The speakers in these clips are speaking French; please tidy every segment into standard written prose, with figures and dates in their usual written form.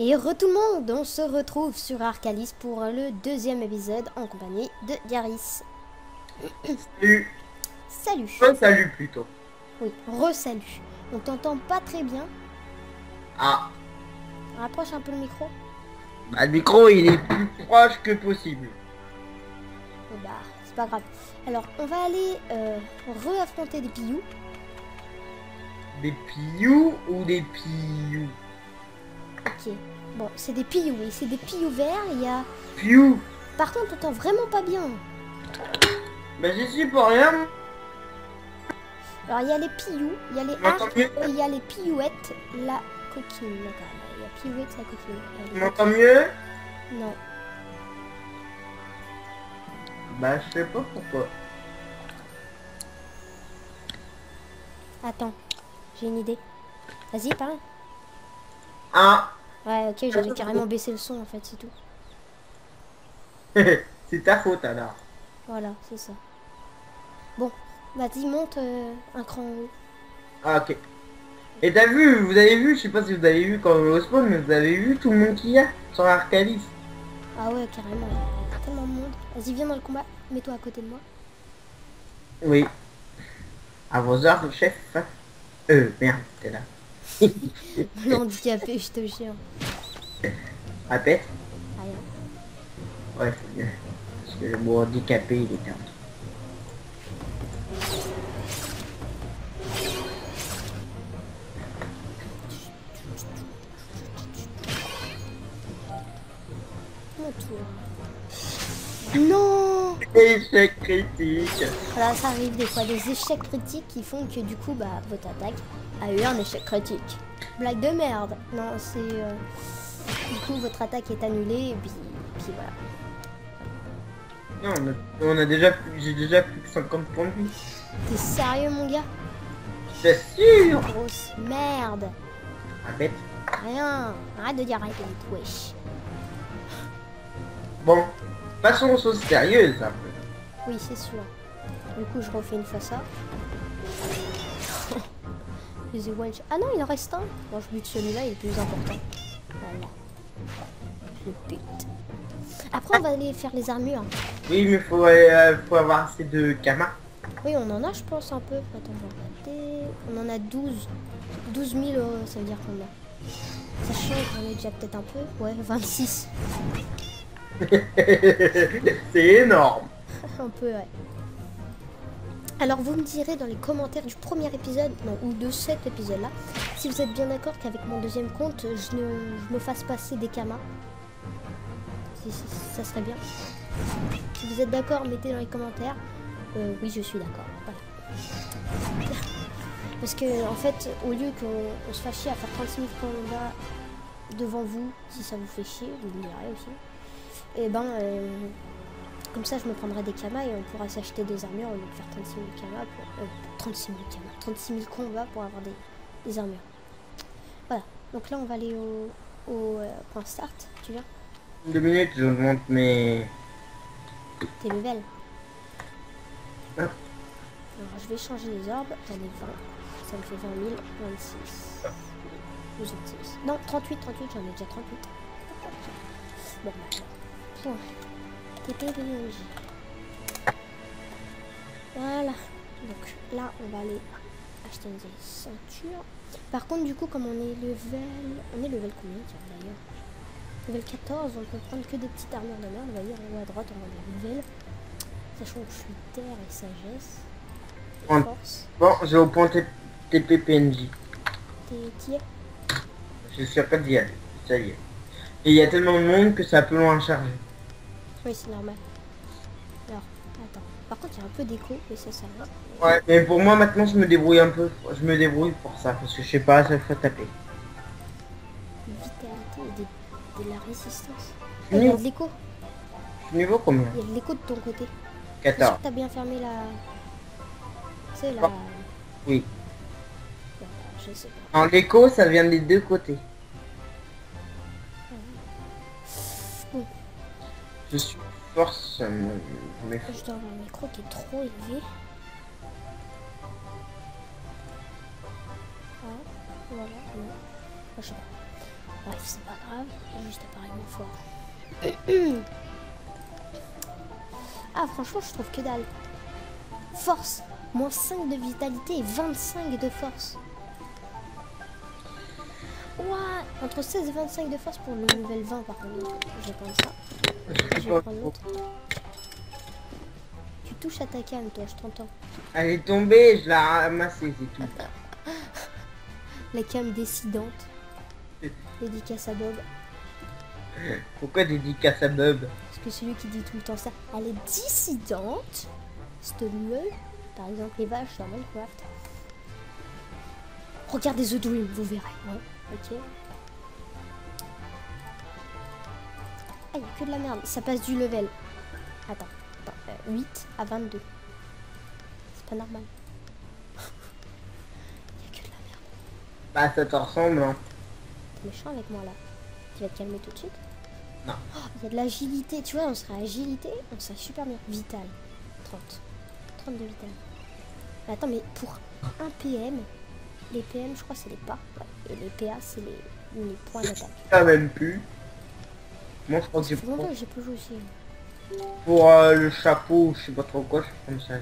Et tout le monde, on se retrouve sur Arcalis pour le deuxième épisode en compagnie de Garis. Salut. Salut. Ouais, salut plutôt. Oui, re-salut. On t'entend pas très bien. Ah, Rapproche un peu le micro. bah, le micro il est plus proche que possible. Oh bah, c'est pas grave. Alors, on va aller re-affronter des pillous. Des piou ou des piou? Ok. Bon, c'est des pillous, oui. C'est des pillous verts. Il y a... Piou. Par contre, on t'entend vraiment pas bien. Bah j'y suis pour rien. Alors, il y a les pillous, il y a les M'entends arcs mieux? et il y a les pillouettes, la coquine. D'accord, il y a pillouette, la coquine. Tu m'entends mieux? Non. Bah je sais pas pourquoi. Attends, j'ai une idée. Vas-y, parle. Ah. Ouais, ok, j'avais carrément baissé le son en fait, c'est tout. C'est ta faute alors. Voilà, c'est ça. Bon, vas-y, monte un cran en haut. Ah ok. Et t'as vu, vous avez vu, je sais pas si vous avez vu quand on est au spawn, mais vous avez vu tout le monde qu'il y a sur Arcalis. Ah ouais, carrément. Il y a tellement de monde. Vas-y, viens dans le combat. Mets-toi à côté de moi. Oui. À vos ordres, chef. Merde, t'es là. L'handicapé, je te jure. Répète. Rien. Ouais, c'est bien. Parce que le mot handicapé, il est perdu. Mon tour. Non! Échec critique. Voilà, ça arrive des fois, des échecs critiques qui font que du coup, bah, votre attaque a eu un échec critique. Blague de merde. Non, c'est... du coup, votre attaque est annulée et puis voilà. Non, on a déjà plus, j'ai déjà plus que 50 points de vie. T'es sérieux, mon gars? C'est sûr. Grosse merde. Répète. Rien. Arrête de dire répète, wesh. Bon, passons aux choses sérieuses un peu. Oui, c'est sûr. Du coup, je refais une fois ça. Les one shot. Ah non, il en reste un. Bon, je bute celui-là, il est plus important. Voilà. Je le bute. Après, on va aller faire les armures. Oui, mais faut avoir assez de kamas. Oui, on en a, je pense, un peu. Attends, je vais regarder. On en a 12. 12 000, ça veut dire combien? Sachant qu'on est déjà peut-être un peu. Ouais, 26. C'est énorme. Un peu, ouais. Alors, vous me direz dans les commentaires du premier épisode, non, ou de cet épisode-là, si vous êtes bien d'accord qu'avec mon deuxième compte, je me fasse passer des kamas. Si, ça serait bien. Si vous êtes d'accord, mettez dans les commentaires. Oui, je suis d'accord. Voilà. Parce que, en fait, au lieu qu'on se fasse chier à faire 36 000 combats devant vous, si ça vous fait chier, vous me direz aussi. Et ben, comme ça, je me prendrai des kamas et on pourra s'acheter des armures au lieu de faire 36 000 kamas pour... 36 000 kamas, 36 000 combats pour avoir des armures. Voilà. Donc là, on va aller au point start. Tu viens? 2 minutes, je monte mes... Tes levels. Ah. Alors, je vais changer les orbes. J'en ai 20. Ça me fait 20 000. 26. 26. Non, 38. J'en ai déjà 38. Bon, bah, point. TPBNJ. Voilà. Donc là, on va aller acheter des ceintures. Par contre, du coup, comme on est level... On est level combien, tiens, d'ailleurs? Level 14, on peut prendre que des petites armures d'honneur. On va dire en haut à droite, on va des levels. Sachant que je suis terre et sagesse. Et force. Bon, j'ai au point TPPNJ. T'y es? Je suis pas d'y aller. Ça y est. Et il y a tellement de monde que c'est un peu loin à charger. Oui, c'est normal. Alors, attends. Par contre, il y a un peu d'écho, mais ça va. Ouais, mais pour moi maintenant je me débrouille un peu. Je me débrouille pour ça parce que je sais pas à chaque fois taper. Vitalité et de la résistance. Je Il y a suis de l'écho. niveau combien? Il y a de l'écho de ton côté. 14. T'as bien fermé la... C'est la... Oh. Oui. Bon, je sais pas. En l'écho ça vient des deux côtés. Bon. Je suis force. Je dois avoir un micro qui est trop élevé. Ah, voilà. Non. Ah, je sais pas. Bref, c'est pas grave, juste apparemment fort. Ah, franchement, je trouve que dalle. Force, moins 5 de vitalité et 25 de force. Ouah, entre 16 et 25 de force pour le level 20 par contre. Je vais prendre ça. Je vais prendre l'autre. Tu touches à ta canne, toi, je t'entends. Elle est tombée, je l'ai ramassée, c'est tout. La canne décidente. Dédicace à Bob. Pourquoi dédicace à Bob? Parce que c'est lui qui dit tout le temps ça. Elle est dissidente. Cette meule. Par exemple, les vaches dans Minecraft. Regardez The Dream, vous verrez. Ouais, ok. Ah, il n'y a que de la merde. Ça passe du level. Attends. 8 à 22. C'est pas normal. Il n'y a que de la merde. Bah, ça te ressemble, hein. T'es méchant avec moi là. Tu vas te calmer tout de suite? Non. Oh, il y a de l'agilité. Tu vois, on serait agilité. On serait super bien. Vital. 30. 30 de vital. Mais attends, mais pour un PM, les PM, je crois, c'est les pas. Ouais. Et les PA, c'est les points d'attaque. Ça même plus. Moi, je crois que Ça j'ai fait longtemps que j'ai pas joué aussi. pour le chapeau, je sais pas trop quoi, je prends ça.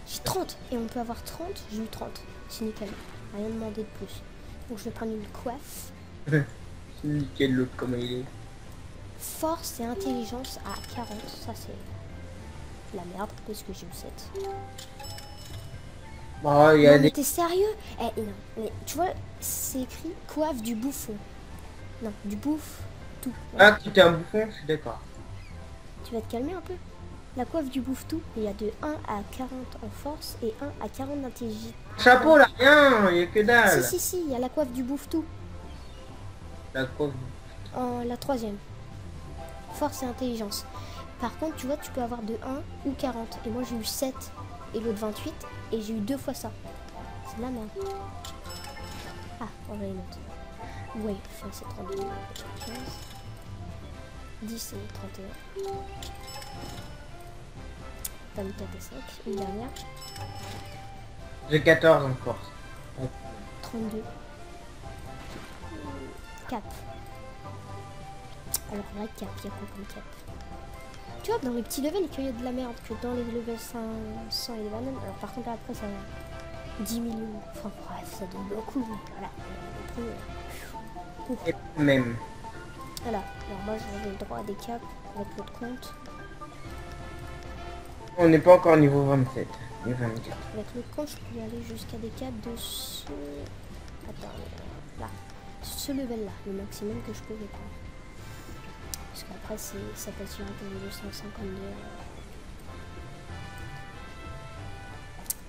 J'ai 30. Et on peut avoir 30. J'ai eu 30. C'est nickel. Rien demandé de plus. Donc je vais prendre une coiffe. C'est nickel l'autre comme il est. Force et intelligence à 40. Ça, c'est la merde. Parce que j'ai eu 7. Bah, il y a Non, des... mais t'es sérieux? Eh non. Mais tu vois, c'est écrit coiffe du bouffon. Non, du bouffe. Tout. Ah, tu t'es un bouffon, je suis d'accord. Tu vas te calmer un peu. La coiffe du bouffe-tout, il y a de 1 à 40 en force et 1 à 40 d'intelligence. Chapeau là, rien, il y a que dalle. Si, il y a la coiffe du bouffe-tout. La coiffe. En la troisième. Force et intelligence. Par contre, tu vois, tu peux avoir de 1 ou 40. Et moi, j'ai eu 7 et l'autre 28. Et j'ai eu 2 fois ça. C'est de la merde. Ah, on va les notes. Oui, enfin, c'est 32. 15. 10 et 31. 24 et 5. Une dernière. J'ai 14 en force. 32. Cap. Alors là, cap, il y a quoi comme cap? Tu vois, dans les petits levels, il y a de la merde que dans les levels 100 et les bananes. Alors par contre, après, ça 10 millions. Enfin bref, ça donne beaucoup. Mais voilà. Et même. Voilà. Alors moi, j'avais le droit à des caps avec l'autre compte. On n'est pas encore niveau 27. Niveau 24. Avec l'autre compte, je peux aller jusqu'à des caps de ce... Attends, là. Ce level-là, le maximum que je pouvais prendre. Parce qu'après, ça passe sur un peu de 252.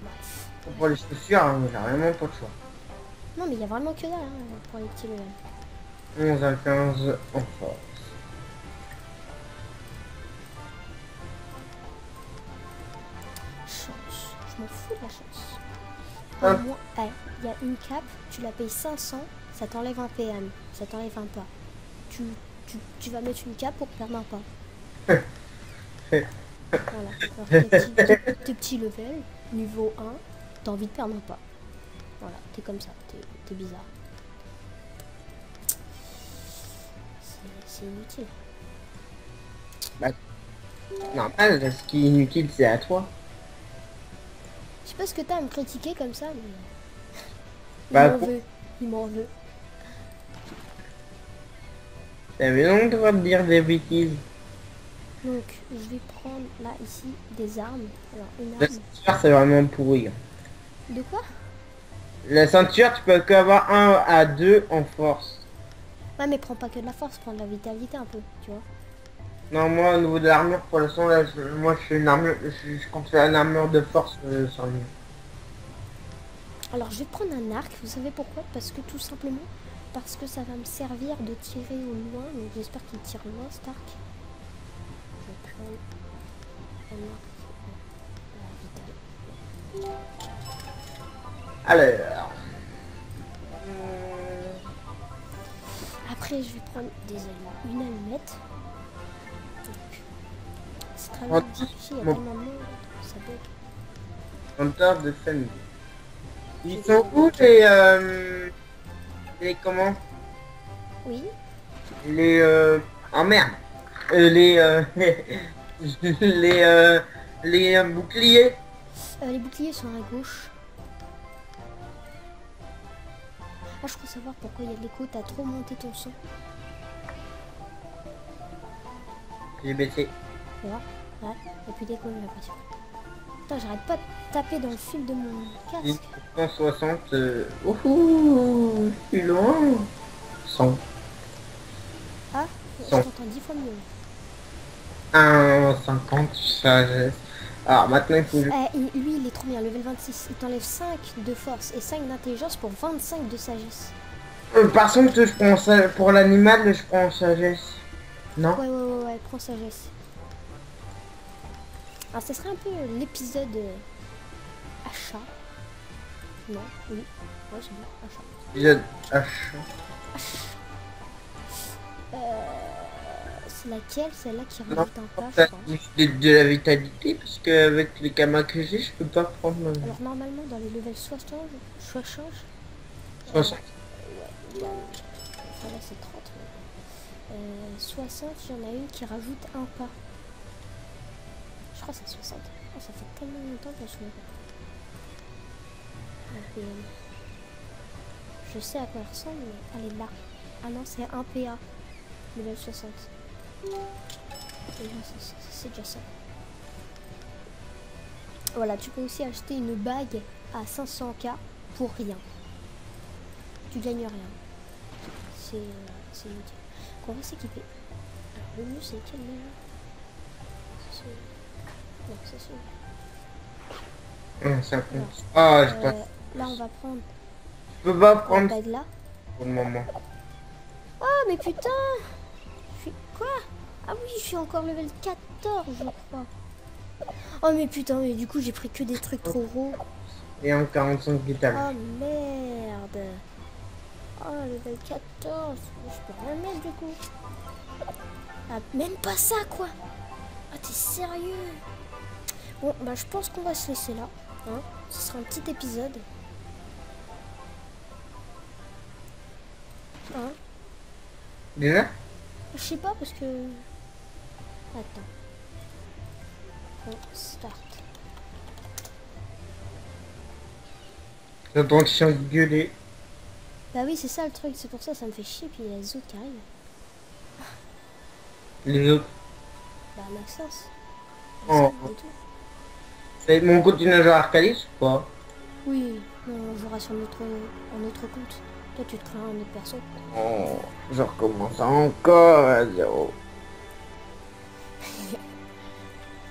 Bref. Pour les chaussures, hein, j'ai vraiment pas de choix. Non, mais il y a vraiment que dalle hein, pour les petits levels. 11 à 15 en force. Chance. Je m'en fous de la chance. Hein? Au moins, il y a une cape, tu la payes 500, ça t'enlève un PM, ça t'enlève un pas. Tu vas mettre une cape pour perdre un pas. Voilà. Alors, tes petits levels, niveau 1, t'as envie de perdre un pas. Voilà, t'es comme ça, t'es bizarre. C'est inutile. Bah, normal, ce qui est inutile, c'est à toi. Je sais pas ce que t'as à me critiquer comme ça, mais... Bah, il m'en veut. Il m'en veut. T'avais donc le droit de dire des bêtises. Donc, je vais prendre, là, ici, des armes. Alors, une La arme... ceinture, c'est vraiment pourri. De quoi? La ceinture, tu peux qu'avoir 1 à 2 en force. Ouais, mais prends pas que de la force, prends de la vitalité un peu, tu vois. Non, moi, au niveau de l'armure, pour l'instant, là, moi, je fais une armure, je compte faire une armure de force sur lui. Alors, je vais prendre un arc, vous savez pourquoi? Parce que, tout simplement, parce que ça va me servir de tirer au loin. Donc, j'espère qu'il tire loin, cet arc. Je vais prendre un arc vitale. Alors... Après, je vais prendre une allumette. Donc, c'est très Oh, difficile, il y a bon. tellement de monde, ça bug. Hunter de famille. Ils sont où les comment? Oui, les oh merde. Les les boucliers. Les boucliers sont à gauche. Ah, je crois savoir pourquoi il y a de l'écho. T'as trop monté ton son. J'ai baissé. Tu vois? Ouais, et puis d'écho, j'ai l'impression. Putain, j'arrête pas de taper dans le fil de mon casque. 160. Ouhou, je suis loin. 100. Ah, je 100. t'entends 10 fois mieux. 1,50 sagesse. Alors maintenant il faut que je... Lui, il est trop bien, level 26. Il t'enlève 5 de force et 5 d'intelligence pour 25 de sagesse. Par contre je prends ça pour l'animal, je prends sagesse. Non? Ouais, prends sagesse. Alors, ça serait un peu l'épisode achat. Non, oui. Ouais, c'est bien, achat. Épisode H. C'est laquelle? Celle-là qui Non, rajoute un pas, je ça crois. de la vitalité parce qu'avec les camas que j'ai, je peux pas prendre. Alors, normalement, dans les levels 60, 60 60. ouais, enfin, là, c'est 30. 60, il y en a une qui rajoute un pas. Je crois que c'est 60. Oh, ça fait tellement longtemps que je me souviens pas. Je sais à quoi elle ressemble, mais elle est là. Ah non, c'est un PA. Level 60. C'est déjà ça. Voilà, tu peux aussi acheter une bague à 500k pour rien. Tu gagnes rien. C'est inutile. Qu'on va s'équiper. Alors, le mieux, c'est lequel déjà? Non, c'est celui-là. Ça compte. Ah, je passe. Là, on va prendre Je peux pas la prendre bague là. pour le moment. Oh, mais putain! Je suis quoi? Ah oui, je suis encore level 14, je crois. Oh, mais putain, mais du coup, j'ai pris que des trucs trop gros. Et en 45 vital. Oh, merde. Oh, level 14. Je peux rien mettre, du coup. Ah, même pas ça, quoi. Ah, t'es sérieux? Bon, bah, je pense qu'on va se laisser là. Hein, ce sera un petit épisode. Hein? Déjà? Je sais pas parce que... Attends. On start. J'entends le chien gueuler. Bah oui, c'est ça le truc. C'est pour ça ça me fait chier. Puis il y a les autres qui arrivent. Les autres. Bah Maxence. Oh. Et tout. C'est mon continue à jouer à Arcalis ou pas? Oui, non, on jouera sur un autre compte. Toi, tu te crées un autre perso. Oh, je recommence encore à zéro.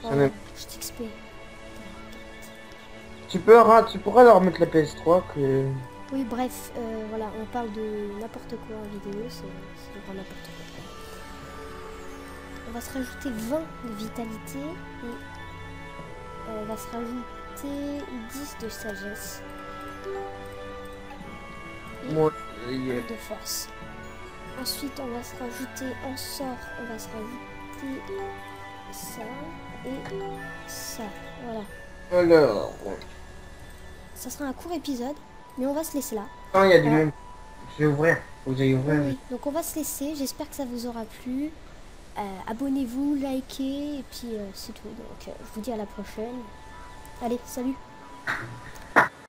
Oh, Ça n'aime- je t'XP. Tu pourras leur mettre la PS3 que... Oui, bref, voilà, on parle de n'importe quoi en vidéo. C'est vraiment n'importe quoi. On va se rajouter 20 de vitalité et on va se rajouter 10 de sagesse. Et Moi, de force. Ensuite, on va se rajouter en sort, on va se rajouter ça et ça. Voilà. alors... Ça sera un court épisode, mais on va se laisser là. Non, il y a du Voilà. monde. Je vais ouvrir. Vous allez ouvrir. Oui, donc on va se laisser. J'espère que ça vous aura plu. Abonnez-vous, likez, et puis c'est tout. Donc je vous dis à la prochaine. Allez, salut!